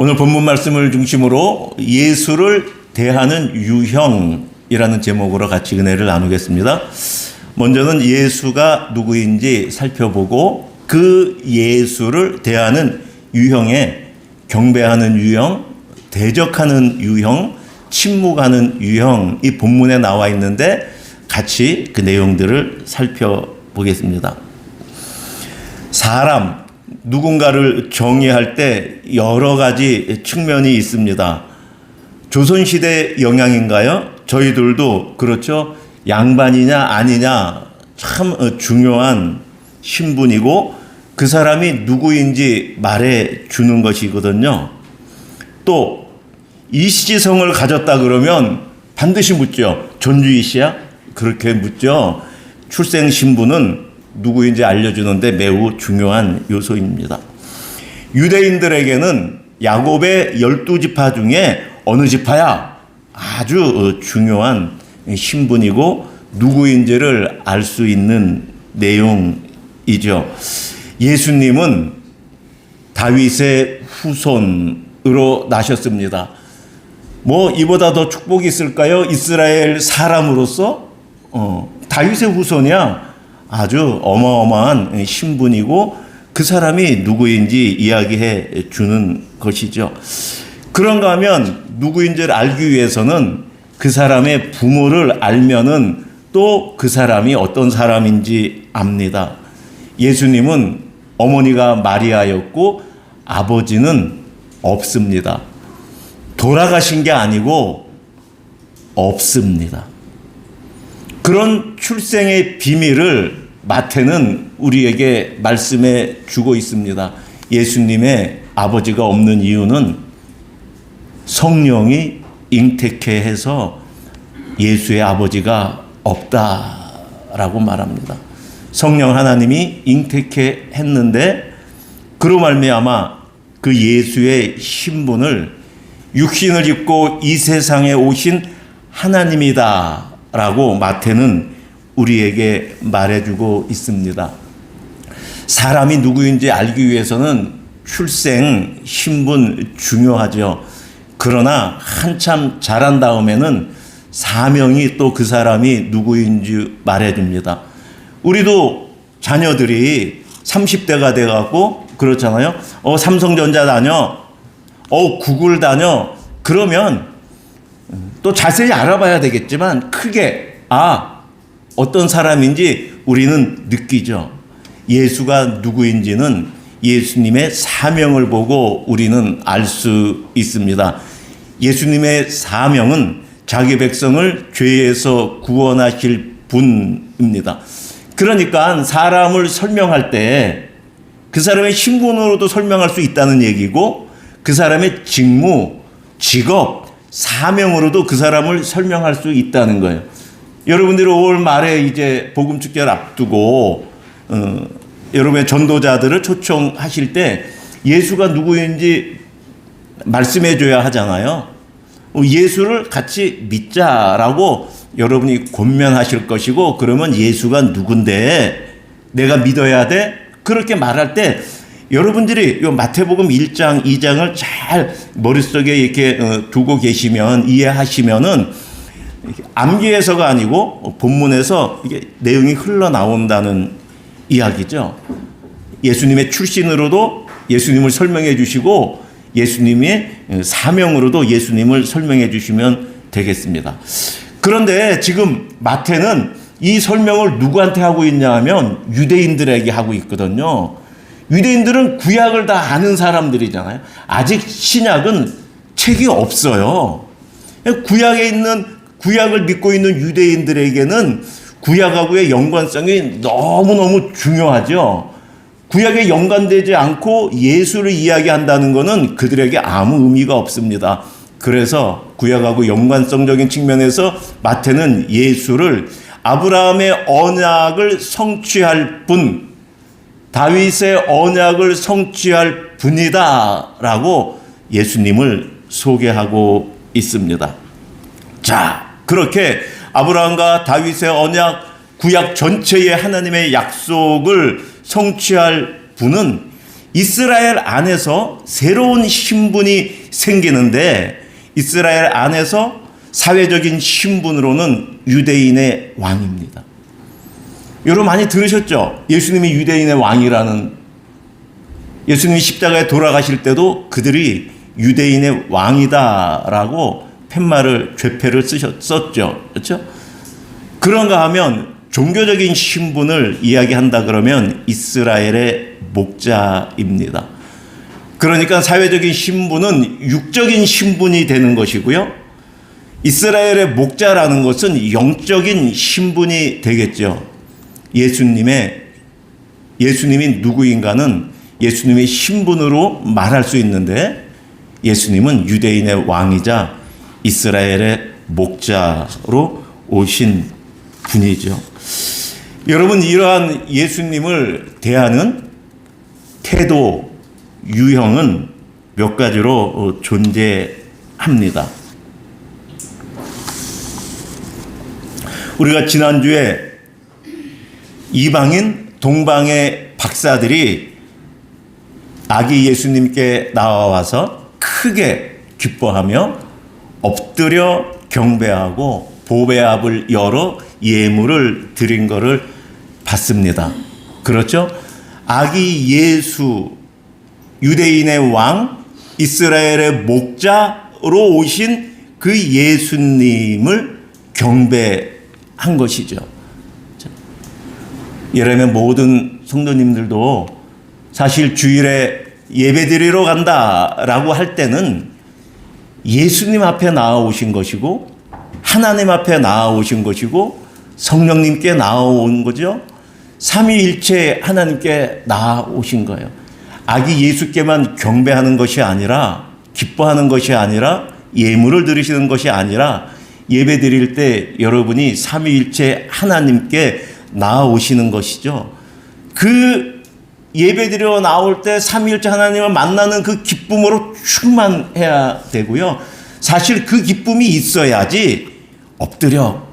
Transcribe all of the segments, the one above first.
오늘 본문 말씀을 중심으로 예수를 대하는 유형이라는 제목으로 같이 은혜를 나누겠습니다. 먼저는 예수가 누구인지 살펴보고 그 예수를 대하는 유형에 경배하는 유형, 대적하는 유형, 침묵하는 유형, 이 본문에 나와 있는데 같이 그 내용들을 살펴보겠습니다. 사람, 누군가를 정의할 때 여러 가지 측면이 있습니다. 조선시대 영향인가요? 저희들도 그렇죠. 양반이냐 아니냐 참 중요한 신분이고 그 사람이 누구인지 말해 주는 것이거든요. 또 이시지성을 가졌다 그러면 반드시 묻죠. 존주이 씨야? 그렇게 묻죠. 출생 신분은 누구인지 알려주는데 매우 중요한 요소입니다. 유대인들에게는 야곱의 12지파 중에 어느 지파야? 아주 중요한 신분이고 누구인지를 알 수 있는 내용이죠. 예수님은 다윗의 후손으로 나셨습니다. 뭐 이보다 더 축복이 있을까요? 이스라엘 사람으로서 다윗의 후손이야. 아주 어마어마한 신분이고 그 사람이 누구인지 이야기해 주는 것이죠. 그런가 하면 누구인지를 알기 위해서는 그 사람의 부모를 알면은 또 그 사람이 어떤 사람인지 압니다. 예수님은 어머니가 마리아였고 아버지는 없습니다. 돌아가신 게 아니고 없습니다. 그런 출생의 비밀을 마태는 우리에게 말씀해 주고 있습니다. 예수님의 아버지가 없는 이유는 성령이 잉태케 해서 예수의 아버지가 없다라고 말합니다. 성령 하나님이 잉태케 했는데 그로 말미암아 그 예수의 신분을 육신을 입고 이 세상에 오신 하나님이다 라고 마태는 우리에게 말해주고 있습니다. 사람이 누구인지 알기 위해서는 출생, 신분 중요하죠. 그러나 한참 자란 다음에는 사명이 또 그 사람이 누구인지 말해줍니다. 우리도 자녀들이 30대가 돼갖고 그렇잖아요. 삼성전자 다녀, 구글 다녀. 그러면 또 자세히 알아봐야 되겠지만 크게 어떤 사람인지 우리는 느끼죠. 예수가 누구인지는 예수님의 사명을 보고 우리는 알 수 있습니다. 예수님의 사명은 자기 백성을 죄에서 구원하실 분입니다. 그러니까 사람을 설명할 때 그 사람의 신분으로도 설명할 수 있다는 얘기고 그 사람의 직무, 직업, 사명으로도 그 사람을 설명할 수 있다는 거예요. 여러분들이 5월 말에 이제 복음축제를 앞두고 여러분의 전도자들을 초청하실 때 예수가 누구인지 말씀해 줘야 하잖아요. 예수를 같이 믿자라고 여러분이 권면하실 것이고 그러면 예수가 누군데 내가 믿어야 돼? 그렇게 말할 때 여러분들이 마태복음 1장, 2장을 잘 머릿속에 이렇게 두고 계시면 이해하시면은 암기해서가 아니고 본문에서 이게 내용이 흘러나온다는 이야기죠. 예수님의 출신으로도 예수님을 설명해 주시고 예수님의 사명으로도 예수님을 설명해 주시면 되겠습니다. 그런데 지금 마태는 이 설명을 누구한테 하고 있냐 하면 유대인들에게 하고 있거든요. 유대인들은 구약을 다 아는 사람들이잖아요. 아직 신약은 책이 없어요. 구약을 믿고 있는 유대인들에게는 구약하고의 연관성이 너무너무 중요하죠. 구약에 연관되지 않고 예수를 이야기한다는 것은 그들에게 아무 의미가 없습니다. 그래서 구약하고 연관성적인 측면에서 마태는 예수를 아브라함의 언약을 성취할 분, 다윗의 언약을 성취할 분이다라고 예수님을 소개하고 있습니다. 자, 그렇게 아브라함과 다윗의 언약, 구약 전체의 하나님의 약속을 성취할 분은 이스라엘 안에서 새로운 신분이 생기는데, 이스라엘 안에서 사회적인 신분으로는 유대인의 왕입니다. 여러분 많이 들으셨죠? 예수님이 유대인의 왕이라는, 예수님이 십자가에 돌아가실 때도 그들이 유대인의 왕이다라고 팻말을, 죄패를 썼죠. 그렇죠? 그런가 하면 종교적인 신분을 이야기한다 그러면 이스라엘의 목자입니다. 그러니까 사회적인 신분은 육적인 신분이 되는 것이고요. 이스라엘의 목자라는 것은 영적인 신분이 되겠죠. 예수님이 누구인가는 예수님의 신분으로 말할 수 있는데, 예수님은 유대인의 왕이자 이스라엘의 목자로 오신 분이죠. 여러분, 이러한 예수님을 대하는 태도, 유형은 몇 가지로 존재합니다. 우리가 지난주에 이방인 동방의 박사들이 아기 예수님께 나와서 크게 기뻐하며 엎드려 경배하고 보배압을 열어 예물을 드린 것을 봤습니다. 그렇죠? 아기 예수, 유대인의 왕, 이스라엘의 목자로 오신 그 예수님을 경배한 것이죠. 예를 모든 성도님들도 사실 주일에 예배드리러 간다라고 할 때는 예수님 앞에 나아오신 것이고, 하나님 앞에 나아오신 것이고, 성령님께 나아온 거죠. 삼위일체 하나님께 나아오신 거예요. 아기 예수께만 경배하는 것이 아니라, 기뻐하는 것이 아니라, 예물을 드리시는 것이 아니라, 예배 드릴 때 여러분이 삼위일체 하나님께 나아오시는 것이죠. 그 예배 드리러 나올 때 삼위일체 하나님을 만나는 그 기쁨으로 충만해야 되고요. 사실 그 기쁨이 있어야지 엎드려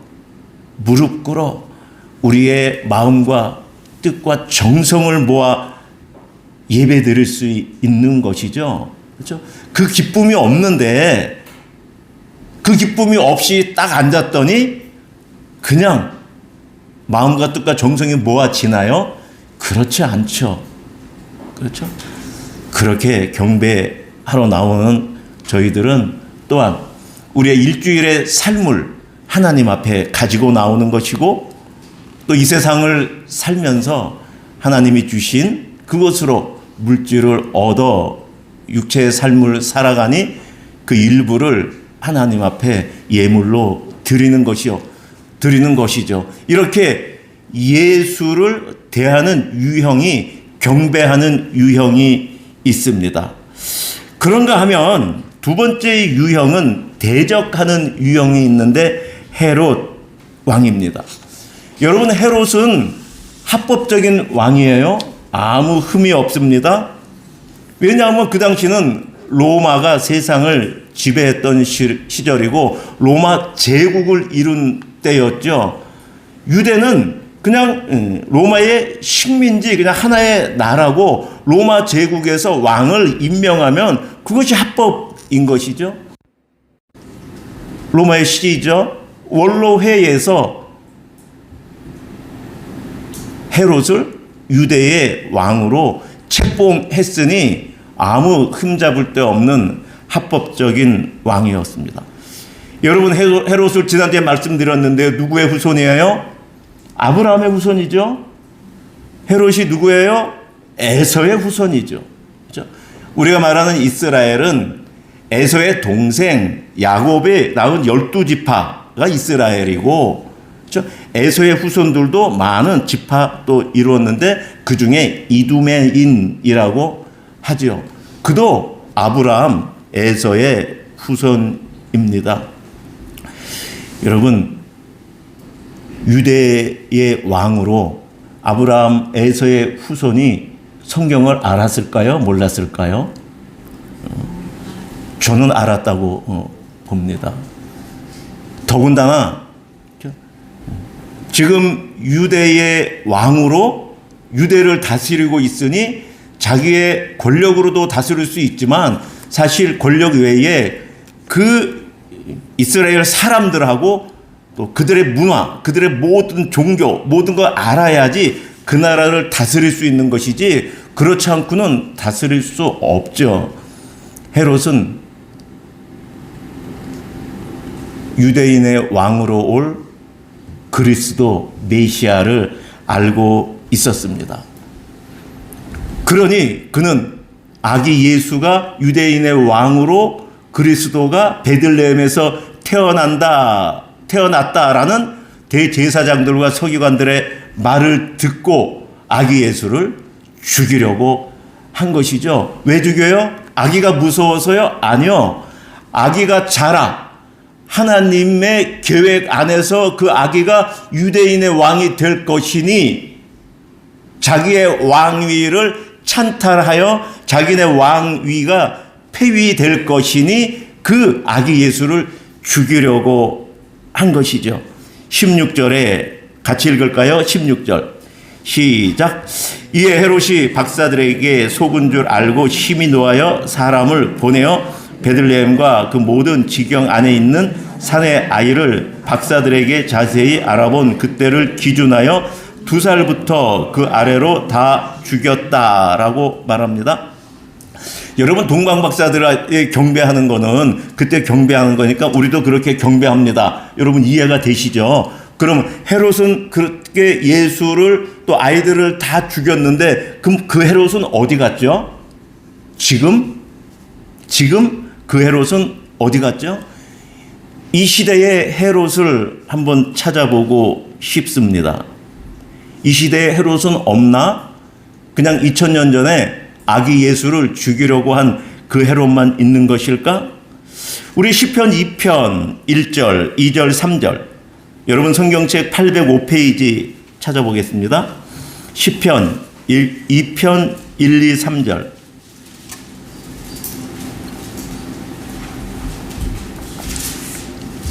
무릎 꿇어 우리의 마음과 뜻과 정성을 모아 예배 드릴 수 있는 것이죠. 그렇죠? 그 기쁨이 없는데, 그 기쁨이 없이 딱 앉았더니 그냥 마음과 뜻과 정성이 모아지나요? 그렇지 않죠. 그렇죠? 그렇게 경배하러 나오는 저희들은 또한 우리의 일주일의 삶을 하나님 앞에 가지고 나오는 것이고, 또 이 세상을 살면서 하나님이 주신 그것으로 물질을 얻어 육체의 삶을 살아가니 그 일부를 하나님 앞에 예물로 드리는 것이죠. 이렇게 예수를 대하는 유형이, 경배하는 유형이 있습니다. 그런가 하면 두 번째 유형은 대적하는 유형이 있는데, 헤롯 왕입니다. 여러분, 헤롯은 합법적인 왕이에요. 아무 흠이 없습니다. 왜냐하면 그 당시는 로마가 세상을 지배했던 시절이고 로마 제국을 이룬 때였죠. 유대는 그냥 로마의 식민지, 그냥 하나의 나라고, 로마 제국에서 왕을 임명하면 그것이 합법인 것이죠. 로마의 시죠. 원로회에서 헤롯을 유대의 왕으로 책봉했으니 아무 흠잡을 데 없는 합법적인 왕이었습니다. 여러분, 헤롯을 지난주에 말씀드렸는데요. 누구의 후손이에요? 아브라함의 후손이죠. 헤롯이 누구예요? 에서의 후손이죠. 그렇죠? 우리가 말하는 이스라엘은 에서의 동생 야곱이 낳은 12지파가 이스라엘이고, 그렇죠? 에서의 후손들도 많은 지파도 이루었는데 그 중에 이두메인이라고 하죠. 그도 아브라함, 에서의 후손입니다. 여러분, 유대의 왕으로 아브라함, 에서의 후손이 성경을 알았을까요? 몰랐을까요? 저는 알았다고 봅니다. 더군다나 지금 유대의 왕으로 유대를 다스리고 있으니 자기의 권력으로도 다스릴 수 있지만 사실 권력 외에 그 이스라엘 사람들하고 또 그들의 문화, 그들의 모든 종교, 모든 걸 알아야지 그 나라를 다스릴 수 있는 것이지 그렇지 않고는 다스릴 수 없죠. 헤롯은 유대인의 왕으로 올 그리스도 메시아를 알고 있었습니다. 그러니 그는 아기 예수가 유대인의 왕으로 그리스도가 베들레헴에서 태어났다라는 대제사장들과 서기관들의 말을 듣고 아기 예수를 죽이려고 한 것이죠. 왜 죽여요? 아기가 무서워서요? 아니요. 아기가 자라. 하나님의 계획 안에서 그 아기가 유대인의 왕이 될 것이니 자기의 왕위를 찬탈하여 자기네 왕위가 폐위될 것이니 그 아기 예수를 죽이려고 한 것이죠. 16절에 같이 읽을까요? 16절 시작. 이에 헤롯이 박사들에게 속은 줄 알고 힘이 놓아여 사람을 보내어 베들레헴과 그 모든 지경 안에 있는 산의 아이를 박사들에게 자세히 알아본 그때를 기준하여 2살부터 그 아래로 다 죽였다라고 말합니다. 여러분, 동방박사들에게 경배하는 거는 그때 경배하는 거니까 우리도 그렇게 경배합니다. 여러분 이해가 되시죠? 그럼 헤롯은 그렇게 예수를 또 아이들을 다 죽였는데 그럼 그 헤롯은 어디 갔죠? 지금 그 헤롯은 어디 갔죠? 이 시대의 헤롯을 한번 찾아보고 싶습니다. 이 시대의 헤롯은 없나? 그냥 2000년 전에 아기 예수를 죽이려고 한 그 헤롯만 있는 것일까? 우리 시편 2편 1절, 2절, 3절 여러분 성경책 805페이지 찾아보겠습니다. 시편 2편 1, 2, 3절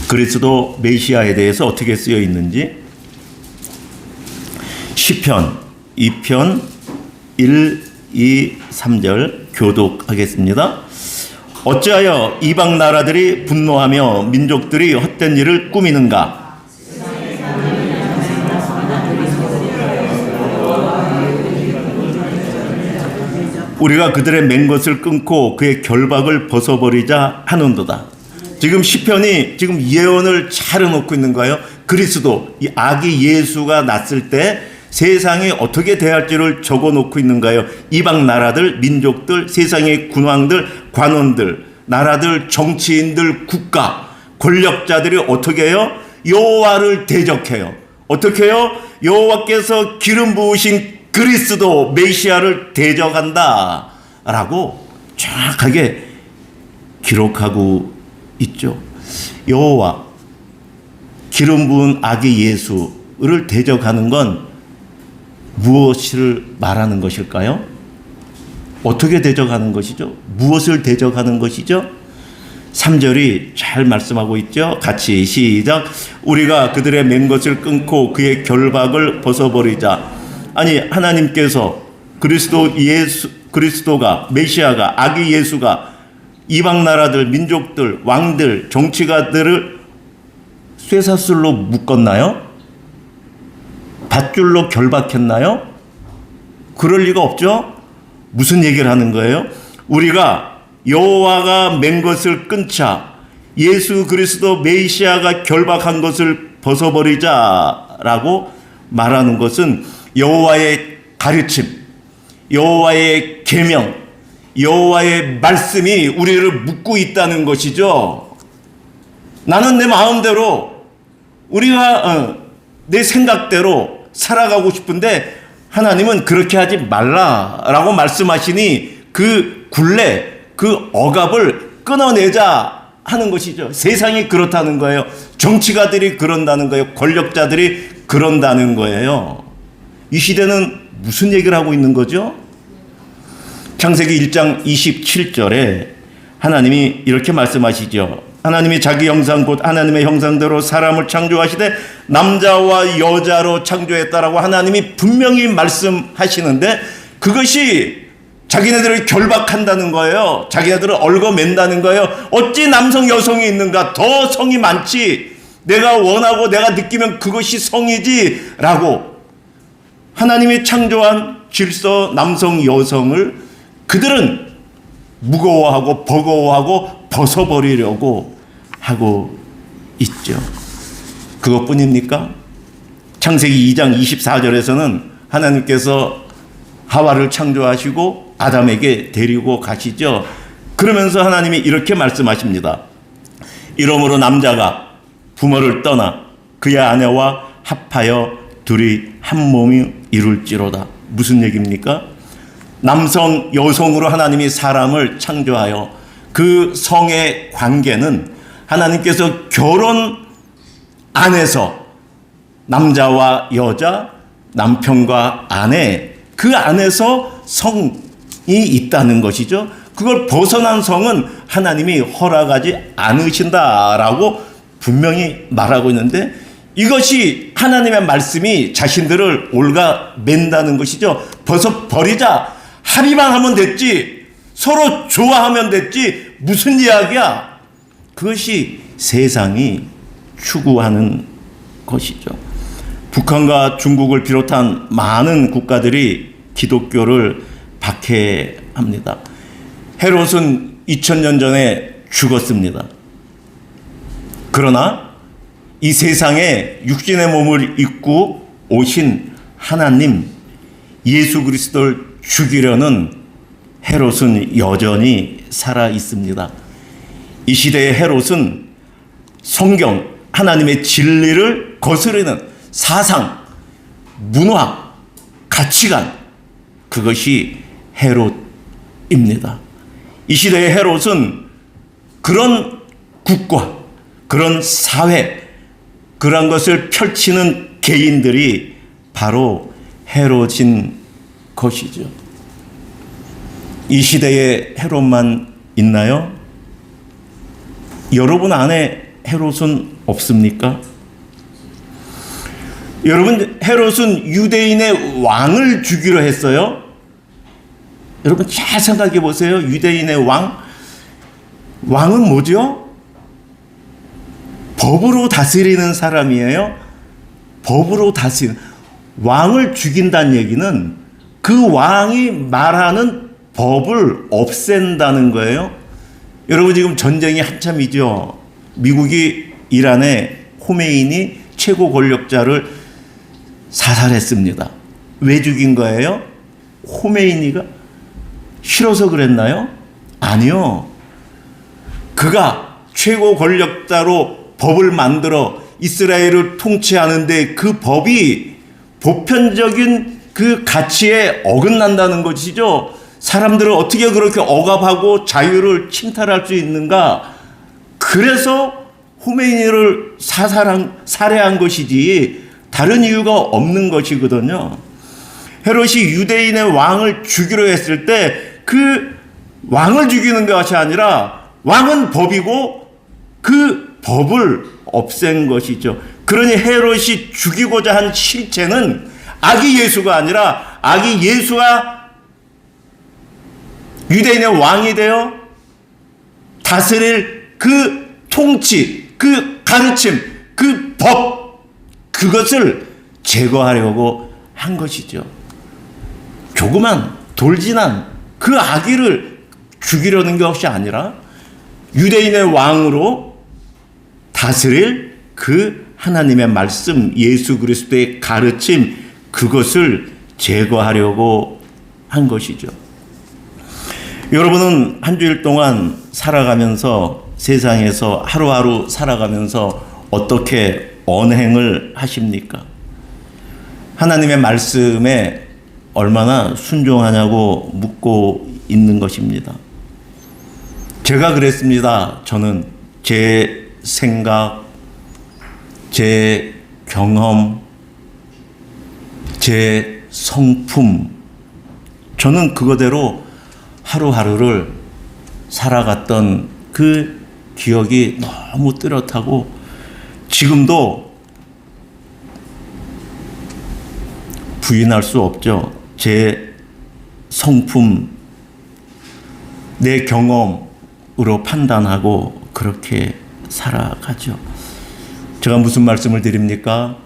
그리스도 메시아에 대해서 어떻게 쓰여 있는지 시편 2편 1, 2, 3절 교독하겠습니다. 어찌하여 이방 나라들이 분노하며 민족들이 헛된 일을 꾸미는가? 우리가 그들의 맨 것을 끊고 그의 결박을 벗어버리자 하는도다. 지금 시편이 지금 예언을 잘 해놓고 있는 거예요. 그리스도, 이 아기 예수가 났을 때 세상이 어떻게 대할지를 적어놓고 있는 거예요. 이방 나라들, 민족들, 세상의 군왕들, 관원들, 나라들, 정치인들, 국가, 권력자들이 어떻게 해요? 여호와를 대적해요. 어떻게 해요? 여호와께서 기름 부으신 그리스도 메시아를 대적한다 라고 정확하게 기록하고 있죠. 여호와, 기름 부은 아기 예수를 대적하는 건 무엇을 말하는 것일까요? 어떻게 대적하는 것이죠? 무엇을 대적하는 것이죠? 3절이 잘 말씀하고 있죠. 같이 시작. 우리가 그들의 맨 것을 끊고 그의 결박을 벗어버리자. 아니, 하나님께서 그리스도가 메시아가 아기 예수가 이방 나라들, 민족들, 왕들, 정치가들을 쇠사슬로 묶었나요? 밧줄로 결박했나요? 그럴 리가 없죠. 무슨 얘기를 하는 거예요? 우리가 여호와가 맨 것을 끊자 예수 그리스도 메시아가 결박한 것을 벗어버리자라고 말하는 것은 여호와의 가르침, 여호와의 계명, 여호와의 말씀이 우리를 묶고 있다는 것이죠. 나는 내 마음대로 우리가 내 생각대로 살아가고 싶은데 하나님은 그렇게 하지 말라라고 말씀하시니 그 굴레, 그 억압을 끊어내자 하는 것이죠. 세상이 그렇다는 거예요. 정치가들이 그런다는 거예요. 권력자들이 그런다는 거예요. 이 시대는 무슨 얘기를 하고 있는 거죠? 창세기 1장 27절에 하나님이 이렇게 말씀하시죠. 하나님이 자기 형상 곧 하나님의 형상대로 사람을 창조하시되 남자와 여자로 창조했다라고 하나님이 분명히 말씀하시는데 그것이 자기네들을 결박한다는 거예요. 자기네들을 얽어맨다는 거예요. 어찌 남성 여성이 있는가? 더 성이 많지. 내가 원하고 내가 느끼면 그것이 성이지 라고 하나님이 창조한 질서 남성 여성을 그들은 무거워하고 버거워하고 벗어버리려고 하고 있죠. 그것뿐입니까? 창세기 2장 24절에서는 하나님께서 하와를 창조하시고 아담에게 데리고 가시죠. 그러면서 하나님이 이렇게 말씀하십니다. 이러므로 남자가 부모를 떠나 그의 아내와 합하여 둘이 한 몸이 이룰지로다. 무슨 얘기입니까? 남성, 여성으로 하나님이 사람을 창조하여 그 성의 관계는 하나님께서 결혼 안에서 남자와 여자, 남편과 아내, 그 안에서 성이 있다는 것이죠. 그걸 벗어난 성은 하나님이 허락하지 않으신다라고 분명히 말하고 있는데 이것이 하나님의 말씀이 자신들을 옳아맨다는 것이죠. 벗어버리자. 합의만 하면 됐지. 서로 좋아하면 됐지. 무슨 이야기야? 그것이 세상이 추구하는 것이죠. 북한과 중국을 비롯한 많은 국가들이 기독교를 박해합니다. 헤롯은 2000년 전에 죽었습니다. 그러나 이 세상에 육신의 몸을 입고 오신 하나님 예수 그리스도를 죽이려는 헤롯은 여전히 살아 있습니다. 이 시대의 헤롯은 성경, 하나님의 진리를 거스르는 사상, 문화, 가치관, 그것이 헤롯입니다. 이 시대의 헤롯은 그런 국가, 그런 사회, 그런 것을 펼치는 개인들이 바로 헤롯인 것이죠. 이 시대에 헤롯만 있나요? 여러분 안에 헤롯은 없습니까? 여러분, 헤롯은 유대인의 왕을 죽이려 했어요. 여러분 잘 생각해 보세요. 유대인의 왕은 뭐죠? 법으로 다스리는 사람이에요. 법으로 다스리는. 왕을 죽인다는 얘기는 그 왕이 말하는 법을 없앤다는 거예요. 여러분 지금 전쟁이 한참이죠. 미국이 이란의 호메이니 최고 권력자를 사살했습니다. 왜 죽인 거예요? 호메이니가 싫어서 그랬나요? 아니요. 그가 최고 권력자로 법을 만들어 이스라엘을 통치하는데 그 법이 보편적인 그 가치에 어긋난다는 것이죠. 사람들을 어떻게 그렇게 억압하고 자유를 침탈할 수 있는가? 그래서 호메이니를 살해한 것이지 다른 이유가 없는 것이거든요. 헤롯이 유대인의 왕을 죽이려 했을 때 그 왕을 죽이는 것이 아니라 왕은 법이고 그 법을 없앤 것이죠. 그러니 헤롯이 죽이고자 한 실체는 아기 예수가 아니라 아기 예수가 유대인의 왕이 되어 다스릴 그 통치, 그 가르침, 그 법, 그것을 제거하려고 한 것이죠. 조그만 돌진한 그 아기를 죽이려는 것이 아니라 유대인의 왕으로 다스릴 그 하나님의 말씀, 예수 그리스도의 가르침, 그것을 제거하려고 한 것이죠. 여러분은 한 주일 동안 살아가면서 세상에서 하루하루 살아가면서 어떻게 언행을 하십니까? 하나님의 말씀에 얼마나 순종하냐고 묻고 있는 것입니다. 제가 그랬습니다. 저는 제 생각, 제 경험, 제 성품, 저는 그거대로 하루하루를 살아갔던 그 기억이 너무 뚜렷하고 지금도 부인할 수 없죠. 제 성품, 내 경험으로 판단하고 그렇게 살아가죠. 제가 무슨 말씀을 드립니까?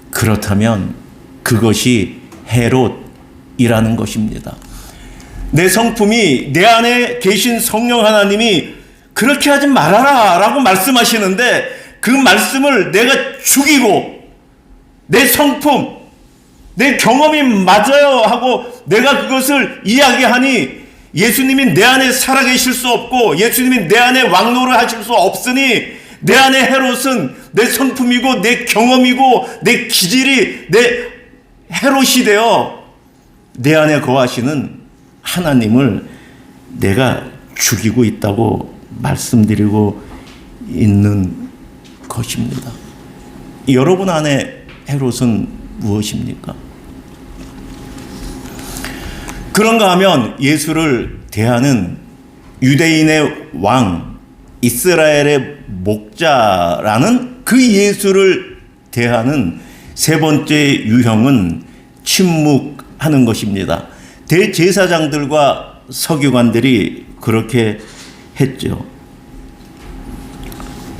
그렇다면 그것이 헤롯이라는 것입니다. 내 성품이, 내 안에 계신 성령 하나님이 그렇게 하지 말아라 라고 말씀하시는데 그 말씀을 내가 죽이고 내 성품, 내 경험이 맞아요 하고 내가 그것을 이야기하니 예수님이 내 안에 살아계실 수 없고 예수님이 내 안에 왕노를 하실 수 없으니 내 안에 헤롯은 내 성품이고 내 경험이고 내 기질이 내 헤롯이 되어 내 안에 거하시는 하나님을 내가 죽이고 있다고 말씀드리고 있는 것입니다. 여러분 안에 헤롯은 무엇입니까? 그런가 하면 예수를 대하는 유대인의 왕, 이스라엘의 목자라는 그 예수를 대하는 세 번째 유형은 침묵하는 것입니다. 대제사장들과 서기관들이 그렇게 했죠.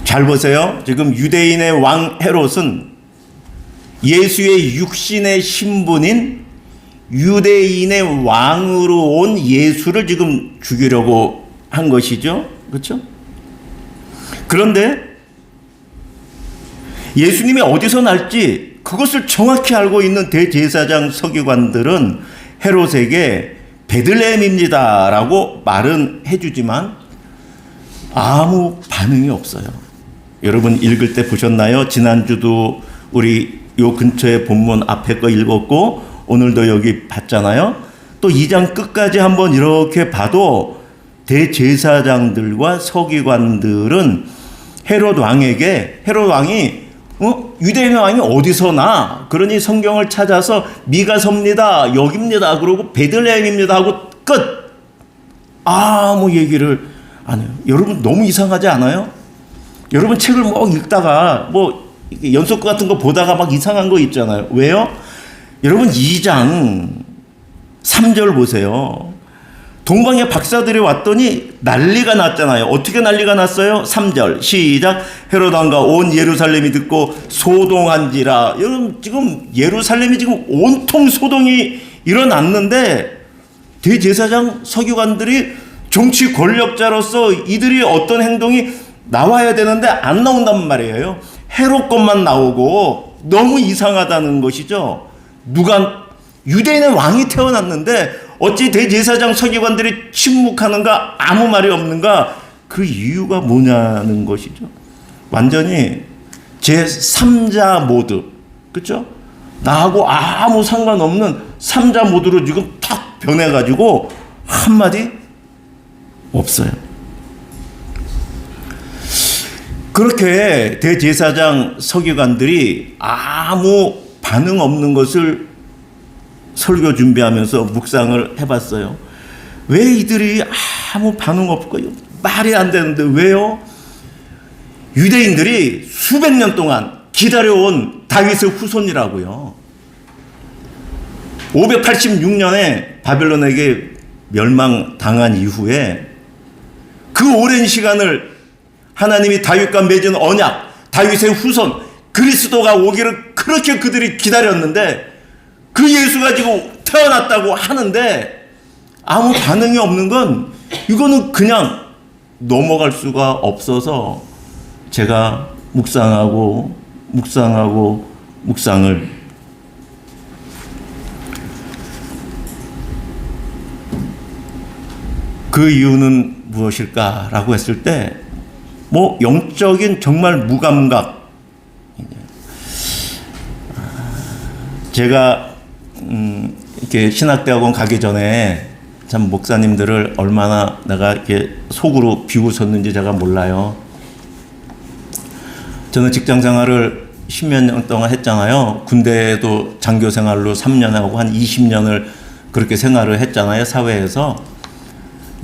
잘 보세요. 지금 유대인의 왕 헤롯은 예수의 육신의 신분인 유대인의 왕으로 온 예수를 지금 죽이려고 한 것이죠. 그렇죠? 그런데 예수님이 어디서 날지 그것을 정확히 알고 있는 대제사장 서기관들은 헤롯에게 베들레헴입니다 라고 말은 해주지만 아무 반응이 없어요. 여러분 읽을 때 보셨나요? 지난주도 우리 요 근처에 본문 앞에 거 읽었고 오늘도 여기 봤잖아요. 또 2장 끝까지 한번 이렇게 봐도 대제사장들과 서기관들은 헤롯 왕에게 헤롯 왕이 유대인의 왕이 어디서 나? 그러니 성경을 찾아서 미가 섭니다. 여기입니다. 그러고 베들레헴입니다. 하고 끝. 아무 얘기를 안 해요. 여러분 너무 이상하지 않아요? 여러분 책을 읽다가 연속구 같은 거 보다가 막 이상한 거 있잖아요. 왜요? 여러분 2장 3절 보세요. 동방의 박사들이 왔더니 난리가 났잖아요. 어떻게 난리가 났어요? 3절 시작. 헤롯 왕과 온 예루살렘이 듣고 소동한지라. 여러분 지금 예루살렘이 지금 온통 소동이 일어났는데 대제사장 서기관들이 정치 권력자로서 이들이 어떤 행동이 나와야 되는데 안 나온단 말이에요. 헤롯 것만 나오고 너무 이상하다는 것이죠. 누가 유대인의 왕이 태어났는데 어찌 대제사장 서기관들이 침묵하는가 아무 말이 없는가 그 이유가 뭐냐는 것이죠. 완전히 제3자 모드 그렇죠? 나하고 아무 상관없는 3자 모드로 지금 탁 변해가지고 한마디 없어요. 그렇게 대제사장 서기관들이 아무 반응 없는 것을 설교 준비하면서 묵상을 해봤어요. 왜 이들이 아무 반응 없고 말이 안 되는데 왜요? 유대인들이 수백 년 동안 기다려온 다윗의 후손이라고요. 586년에 바벨론에게 멸망당한 이후에 그 오랜 시간을 하나님이 다윗과 맺은 언약, 다윗의 후손, 그리스도가 오기를 그렇게 그들이 기다렸는데 그 예수가 지금 태어났다고 하는데 아무 반응이 없는 건 이거는 그냥 넘어갈 수가 없어서 제가 묵상을 그 이유는 무엇일까라고 했을 때 영적인 정말 무감각. 제가 이렇게 신학대학원 가기 전에 참 목사님들을 얼마나 내가 이렇게 속으로 비웃었는지 제가 몰라요. 저는 직장 생활을 10몇 년 동안 했잖아요. 군대에도 장교 생활로 3년 하고 한 20년을 그렇게 생활을 했잖아요. 사회에서.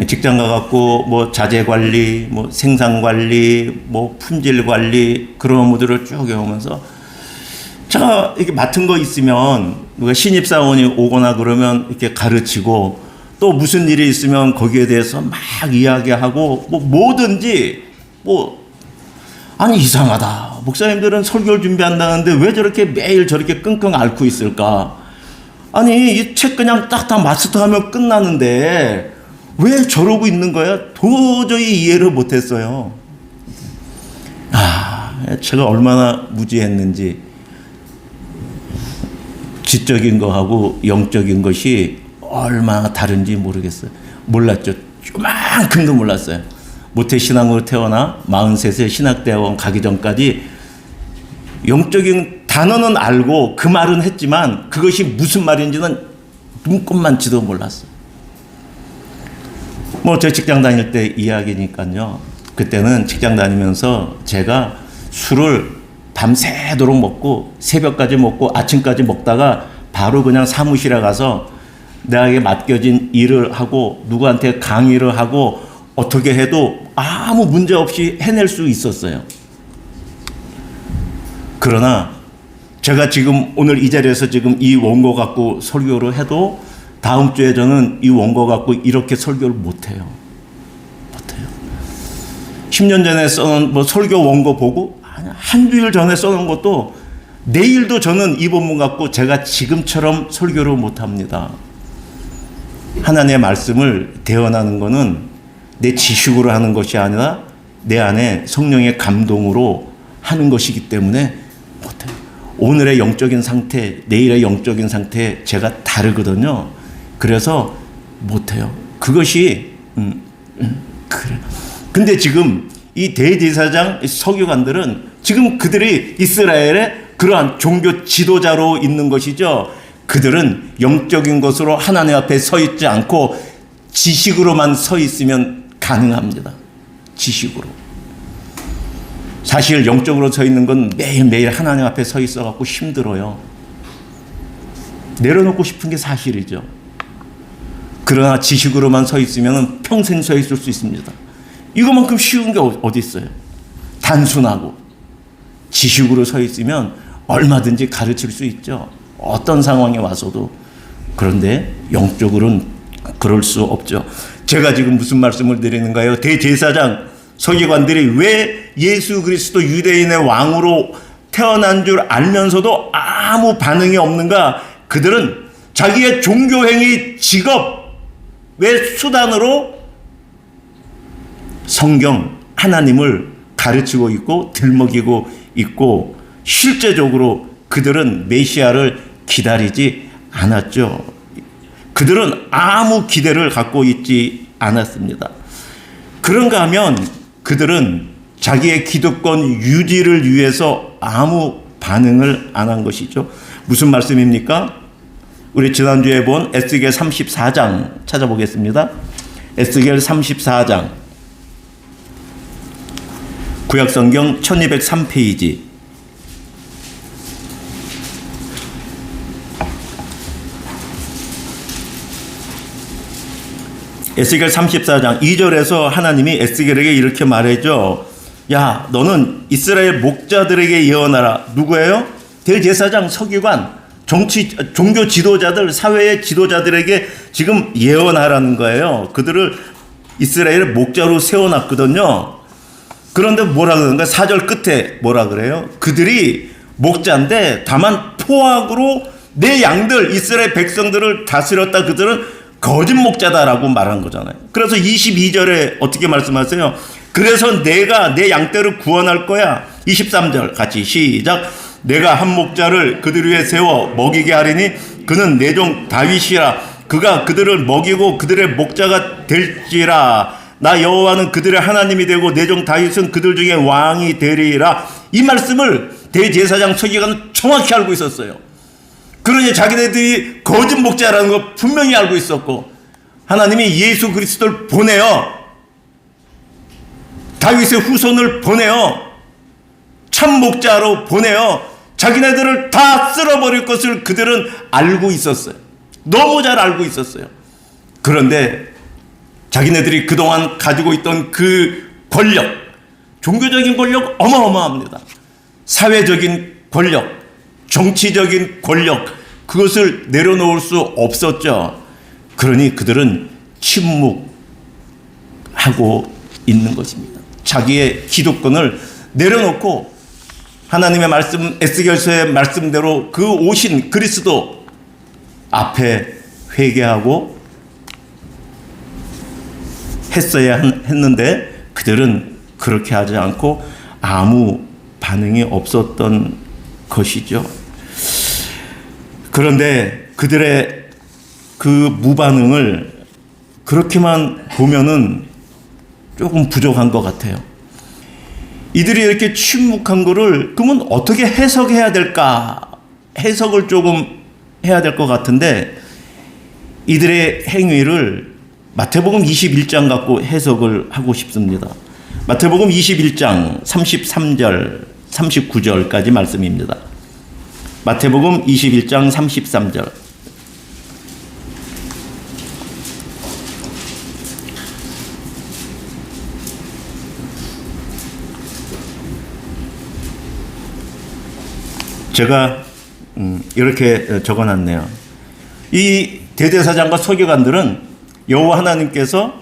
직장 가갖고 자재 관리, 생산 관리, 품질 관리 그런 업무들을 쭉 해오면서 제가 이렇게 맡은 거 있으면 누가 신입사원이 오거나 그러면 이렇게 가르치고 또 무슨 일이 있으면 거기에 대해서 막 이야기하고 뭐 뭐든지 아니 이상하다. 목사님들은 설교를 준비한다는데 왜 저렇게 매일 저렇게 끙끙 앓고 있을까? 아니 이 책 그냥 딱 다 마스터하면 끝나는데 왜 저러고 있는 거야? 도저히 이해를 못했어요. 제가 얼마나 무지했는지. 지적인 거하고 영적인 것이 얼마나 다른지 모르겠어요. 몰랐죠. 요만큼도 몰랐어요. 모태신앙으로 태어나 43세 신학대학원 가기 전까지 영적인 단어는 알고 그 말은 했지만 그것이 무슨 말인지는 눈꼽만치도 몰랐어요. 제 직장 다닐 때 이야기니까요. 그때는 직장 다니면서 제가 술을 밤새도록 먹고 새벽까지 먹고 아침까지 먹다가 바로 그냥 사무실에 가서 나에게 맡겨진 일을 하고 누구한테 강의를 하고 어떻게 해도 아무 문제 없이 해낼 수 있었어요. 그러나 제가 지금 오늘 이 자리에서 지금 이 원고 갖고 설교를 해도 다음 주에 저는 이 원고 갖고 이렇게 설교를 못해요. 10년 전에 써놓은 설교 원고 보고 한 주일 전에 써놓은 것도 내일도 저는 이 본문 갖고 제가 지금처럼 설교를 못합니다. 하나님의 말씀을 대언하는 것은 내 지식으로 하는 것이 아니라 내 안에 성령의 감동으로 하는 것이기 때문에 못해요. 오늘의 영적인 상태, 내일의 영적인 상태 제가 다르거든요. 그래서 못해요. 그것이 그래. 근데 지금 이 대제사장 서기관들은 지금 그들이 이스라엘의 그러한 종교 지도자로 있는 것이죠. 그들은 영적인 것으로 하나님 앞에 서 있지 않고 지식으로만 서 있으면 가능합니다. 지식으로. 사실 영적으로 서 있는 건 매일매일 하나님 앞에 서 있어갖고 힘들어요. 내려놓고 싶은 게 사실이죠. 그러나 지식으로만 서 있으면 평생 서 있을 수 있습니다. 이거만큼 쉬운 게 어디 있어요? 단순하고 지식으로 서 있으면 얼마든지 가르칠 수 있죠. 어떤 상황에 와서도. 그런데 영적으로는 그럴 수 없죠. 제가 지금 무슨 말씀을 드리는가요? 대제사장 서기관들이 왜 예수 그리스도 유대인의 왕으로 태어난 줄 알면서도 아무 반응이 없는가? 그들은 자기의 종교행위 직업의 수단으로 성경 하나님을 가르치고 있고 들먹이고 있고 실제적으로 그들은 메시아를 기다리지 않았죠. 그들은 아무 기대를 갖고 있지 않았습니다. 그런가 하면 그들은 자기의 기득권 유지를 위해서 아무 반응을 안 한 것이죠. 무슨 말씀입니까? 우리 지난주에 본 에스겔 34장 찾아보겠습니다. 에스겔 34장 구약성경 1203페이지. 에스겔 34장 2절에서 하나님이 에스겔에게 이렇게 말해줘. 야, 너는 이스라엘 목자들에게 예언하라. 누구예요? 대제사장, 서기관, 종교 지도자들, 사회의 지도자들에게 지금 예언하라는 거예요. 그들을 이스라엘의 목자로 세워놨거든요. 그런데 뭐라 그러는가? 4절 끝에 뭐라 그래요? 그들이 목자인데 다만 포악으로 내 양들, 이스라엘 백성들을 다스렸다. 그들은 거짓 목자다라고 말한 거잖아요. 그래서 22절에 어떻게 말씀하세요? 그래서 내가 내 양떼를 구원할 거야. 23절 같이 시작. 내가 한 목자를 그들 위에 세워 먹이게 하리니 그는 내 종 다윗이라. 그가 그들을 먹이고 그들의 목자가 될지라. 나 여호와는 그들의 하나님이 되고 내 종 다윗은 그들 중에 왕이 되리라. 이 말씀을 대제사장 서기관은 정확히 알고 있었어요. 그러니 자기네들이 거짓 목자라는 거 분명히 알고 있었고, 하나님이 예수 그리스도를 보내어 다윗의 후손을 보내어 참 목자로 보내어 자기네들을 다 쓸어버릴 것을 그들은 알고 있었어요. 너무 잘 알고 있었어요. 그런데 자기네들이 그동안 가지고 있던 그 권력, 종교적인 권력 어마어마합니다. 사회적인 권력, 정치적인 권력, 그것을 내려놓을 수 없었죠. 그러니 그들은 침묵하고 있는 것입니다. 자기의 기득권을 내려놓고 하나님의 말씀, 에스겔서의 말씀대로 그 오신 그리스도 앞에 회개하고 했어야 했는데 그들은 그렇게 하지 않고 아무 반응이 없었던 것이죠. 그런데 그들의 그 무반응을 그렇게만 보면은 조금 부족한 것 같아요. 이들이 이렇게 침묵한 거를 그러면 어떻게 해석해야 될까? 해석을 조금 해야 될 것 같은데 이들의 행위를 마태복음 21장 갖고 해석을 하고 싶습니다. 마태복음 21장 33절, 39절까지 말씀입니다. 마태복음 21장 33절. 제가 이렇게 적어놨네요. 이 대제사장과 서기관들은 여호와 하나님께서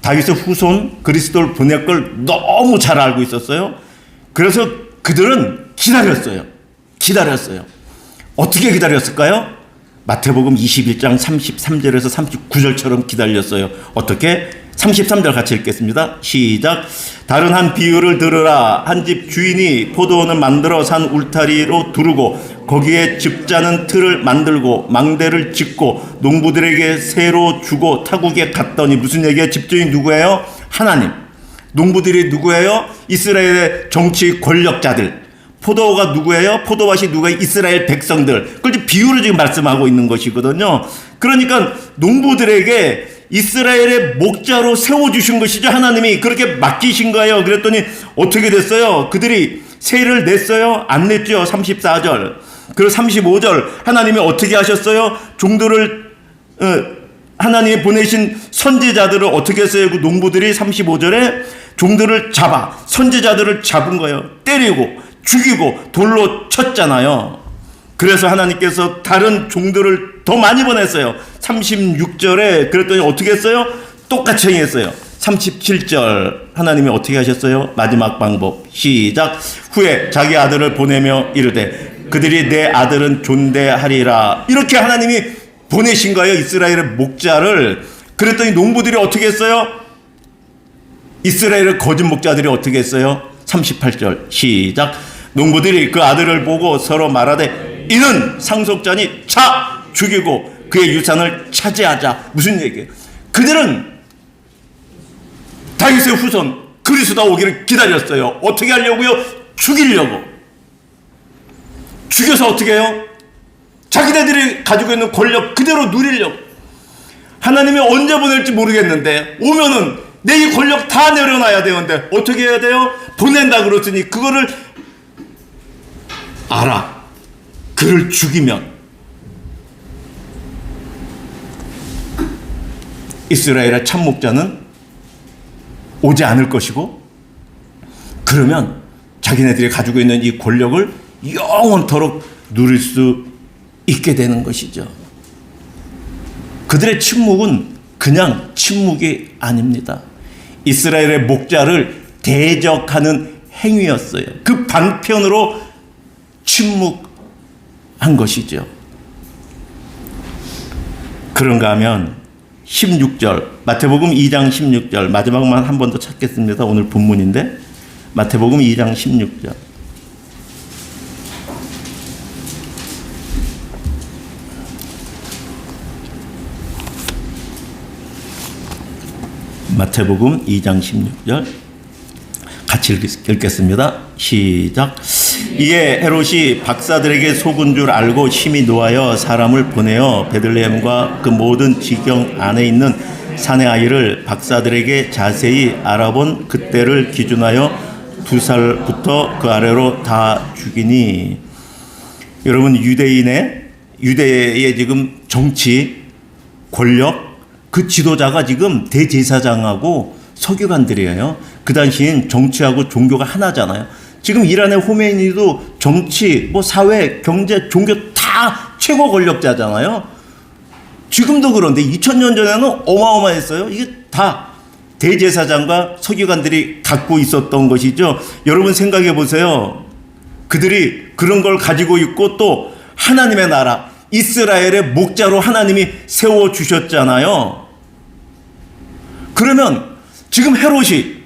다윗의 후손 그리스도를 보낼 걸 너무 잘 알고 있었어요. 그래서 그들은 기다렸어요. 어떻게 기다렸을까요? 마태복음 21장 33절에서 39절처럼 기다렸어요. 어떻게? 33절 같이 읽겠습니다. 시작. 다른 한 비유를 들으라. 한 집 주인이 포도원을 만들어 산 울타리로 두르고 거기에 즙자는 틀을 만들고 망대를 짓고 농부들에게 새로 주고 타국에 갔더니 무슨 얘기예요? 집주인이 누구예요? 하나님. 농부들이 누구예요? 이스라엘의 정치 권력자들. 포도가 누구예요? 포도밭이 누구예요? 이스라엘 백성들. 그걸 비유로 지금 말씀하고 있는 것이거든요. 그러니까 농부들에게 이스라엘의 목자로 세워주신 것이죠. 하나님이 그렇게 맡기신 거예요. 그랬더니 어떻게 됐어요? 그들이 세를 냈어요? 안 냈죠. 34절. 그리고 35절 하나님이 어떻게 하셨어요? 종들을 하나님이 보내신 선지자들을 어떻게 했어요? 그 농부들이 35절에 종들을 잡아 선지자들을 잡은 거예요. 때리고 죽이고 돌로 쳤잖아요. 그래서 하나님께서 다른 종들을 더 많이 보냈어요. 36절에 그랬더니 어떻게 했어요? 똑같이 행했어요. 37절 하나님이 어떻게 하셨어요? 마지막 방법 시작. 후에 자기 아들을 보내며 이르되 그들이 내 아들은 존대하리라. 이렇게 하나님이 보내신 거예요. 이스라엘의 목자를. 그랬더니 농부들이 어떻게 했어요? 이스라엘의 거짓 목자들이 어떻게 했어요? 38절 시작. 농부들이 그 아들을 보고 서로 말하되 이는 상속자니 자 죽이고 그의 유산을 차지하자. 무슨 얘기예요? 그들은 다윗의 후손 그리스도가 오기를 기다렸어요. 어떻게 하려고요? 죽이려고. 죽여서 어떻게 해요? 자기네들이 가지고 있는 권력 그대로 누리려고. 하나님이 언제 보낼지 모르겠는데 오면은 내 이 권력 다 내려놔야 되는데 어떻게 해야 돼요? 보낸다 그랬으니 그거를 알아. 그를 죽이면 이스라엘의 참목자는 오지 않을 것이고 그러면 자기네들이 가지고 있는 이 권력을 영원토록 누릴 수 있게 되는 것이죠. 그들의 침묵은 그냥 침묵이 아닙니다. 이스라엘의 목자를 대적하는 행위였어요. 그 방편으로 침묵한 것이죠. 그런가 하면 16절 마태복음 2장 16절 마지막만 한 번 더 찾겠습니다. 오늘 본문인데 마태복음 2장 16절 마태복음 2장 16절 같이 읽겠습니다. 시작. 이에 헤롯이 박사들에게 속은 줄 알고 심히 노하여 사람을 보내어 베들레헴과 그 모든 지경 안에 있는 산의 아이를 박사들에게 자세히 알아본 그때를 기준하여 2살부터 그 아래로 다 죽이니. 여러분 유대의 지금 정치 권력 그 지도자가 지금 대제사장하고 서기관들이에요. 그 당시엔 정치하고 종교가 하나잖아요. 지금 이란의 호메이니도 정치, 사회, 경제, 종교 다 최고 권력자잖아요. 지금도 그런데 2000년 전에는 어마어마했어요. 이게 다 대제사장과 서기관들이 갖고 있었던 것이죠. 여러분 생각해 보세요. 그들이 그런 걸 가지고 있고 또 하나님의 나라 이스라엘의 목자로 하나님이 세워주셨잖아요. 그러면 지금 헤롯이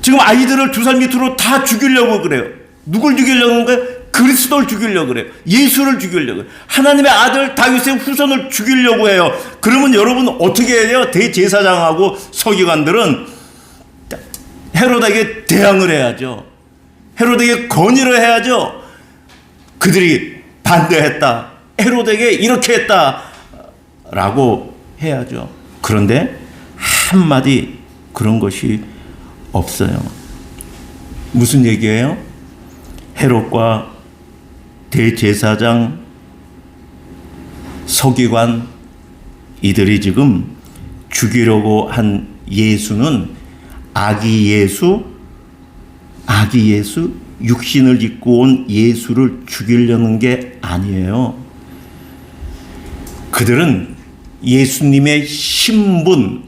지금 아이들을 두 살 밑으로 다 죽이려고 그래요. 누굴 죽이려는 거예요? 그리스도를 죽이려고 그래요. 예수를 죽이려고 해요. 하나님의 아들 다윗의 후손을 죽이려고 해요. 그러면 여러분 어떻게 해요? 대제사장하고 서기관들은 헤롯에게 대항을 해야죠. 헤롯에게 건의를 해야죠. 그들이 반대했다. 헤롯에게 이렇게 했다. 라고 해야죠. 그런데 한마디 그런 것이 없어요. 무슨 얘기예요? 헤롯과 대제사장, 서기관 이들이 지금 죽이려고 한 예수는 아기 예수, 육신을 입고 온 예수를 죽이려는 게 아니에요. 그들은 예수님의 신분,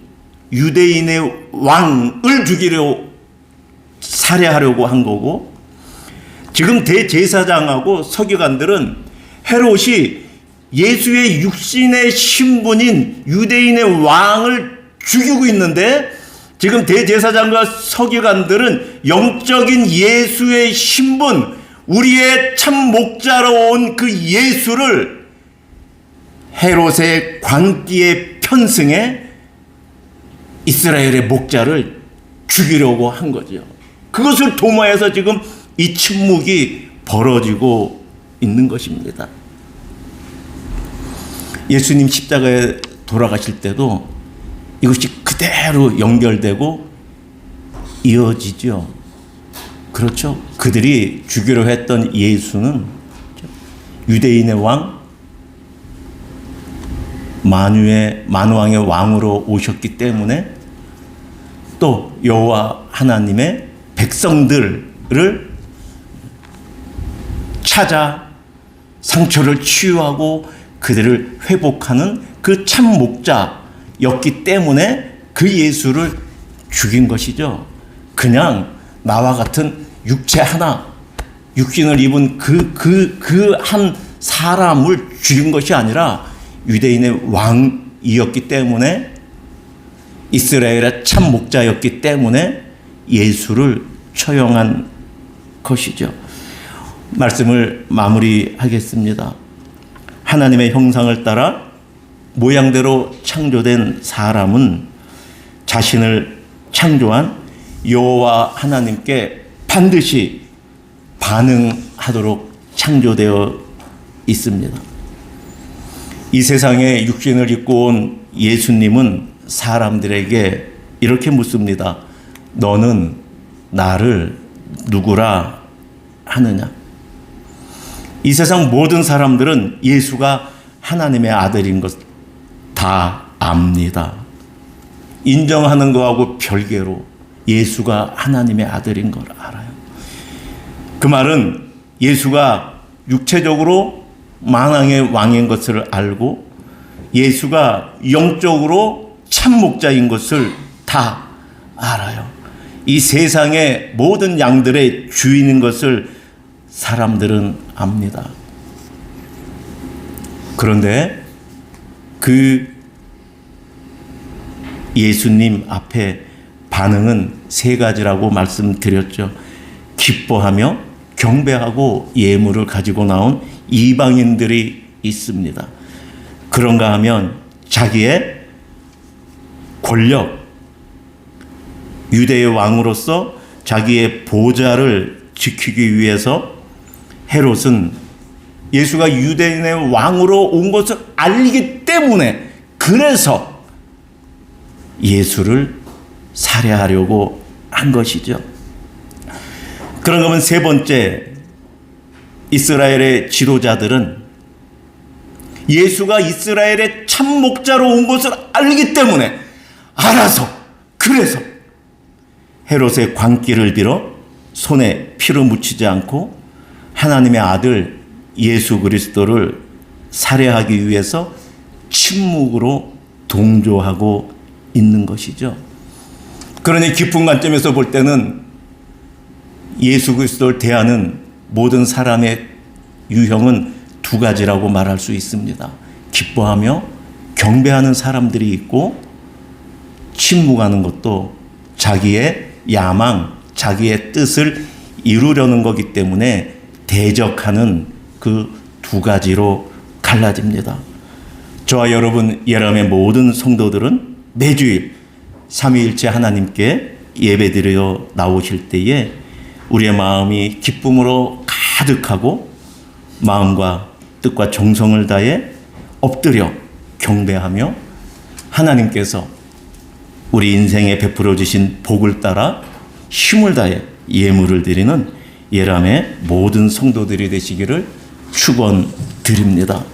유대인의 왕을 죽이려고 살해하려고 한 거고, 지금 대제사장하고 서기관들은 헤롯이 예수의 육신의 신분인 유대인의 왕을 죽이고 있는데, 지금 대제사장과 서기관들은 영적인 예수의 신분, 우리의 참 목자로 온 그 예수를 헤롯의 광기에 편승해 이스라엘의 목자를 죽이려고 한 거죠. 그것을 도모해서 지금 이 침묵이 벌어지고 있는 것입니다. 예수님 십자가에 돌아가실 때도 이것이 그대로 연결되고 이어지죠. 그렇죠. 그들이 죽이려 했던 예수는 유대인의 왕, 만왕의 왕으로 오셨기 때문에 또 여호와 하나님의 백성들을 찾아 상처를 치유하고 그들을 회복하는 그 참 목자였기 때문에 그 예수를 죽인 것이죠. 그냥 나와 같은 육체 하나, 육신을 입은 그 한 사람을 죽인 것이 아니라 유대인의 왕이었기 때문에, 이스라엘의 참 목자였기 때문에 예수를 처형한 것이죠. 말씀을 마무리하겠습니다. 하나님의 형상을 따라 모양대로 창조된 사람은 자신을 창조한 여호와 하나님께 반드시 반응하도록 창조되어 있습니다. 이 세상에 육신을 입고 온 예수님은 사람들에게 이렇게 묻습니다. 너는 나를 누구라 하느냐? 이 세상 모든 사람들은 예수가 하나님의 아들인 것 다 압니다. 인정하는 것하고 별개로 예수가 하나님의 아들인 걸 알아요. 그 말은 예수가 육체적으로 만왕의 왕인 것을 알고 예수가 영적으로 참 목자인 것을 다 알아요. 이 세상의 모든 양들의 주인인 것을 사람들은 압니다. 그런데 그 예수님 앞에 반응은 세 가지라고 말씀드렸죠. 기뻐하며 경배하고 예물을 가지고 나온 이방인들이 있습니다. 그런가 하면 자기의 권력, 유대의 왕으로서 자기의 보좌를 지키기 위해서 헤롯은 예수가 유대인의 왕으로 온 것을 알기 때문에 그래서 예수를 살해하려고 한 것이죠. 그런가 하면 세 번째, 이스라엘의 지도자들은 예수가 이스라엘의 참 목자로 온 것을 알기 때문에 그래서 헤롯의 광기를 빌어 손에 피를 묻히지 않고 하나님의 아들 예수 그리스도를 살해하기 위해서 침묵으로 동조하고 있는 것이죠. 그러니 깊은 관점에서 볼 때는 예수 그리스도를 대하는 모든 사람의 유형은 두 가지라고 말할 수 있습니다. 기뻐하며 경배하는 사람들이 있고, 침묵하는 것도 자기의 야망, 자기의 뜻을 이루려는 거기 때문에 대적하는 그 두 가지로 갈라집니다. 저와 여러분 예람의 모든 성도들은 매주일 삼위일체 하나님께 예배드려 나오실 때에 우리의 마음이 기쁨으로 가득하고 마음과 뜻과 정성을 다해 엎드려 경배하며 하나님께서 우리 인생에 베풀어 주신 복을 따라 힘을 다해 예물을 드리는 예람의 모든 성도들이 되시기를 축원드립니다.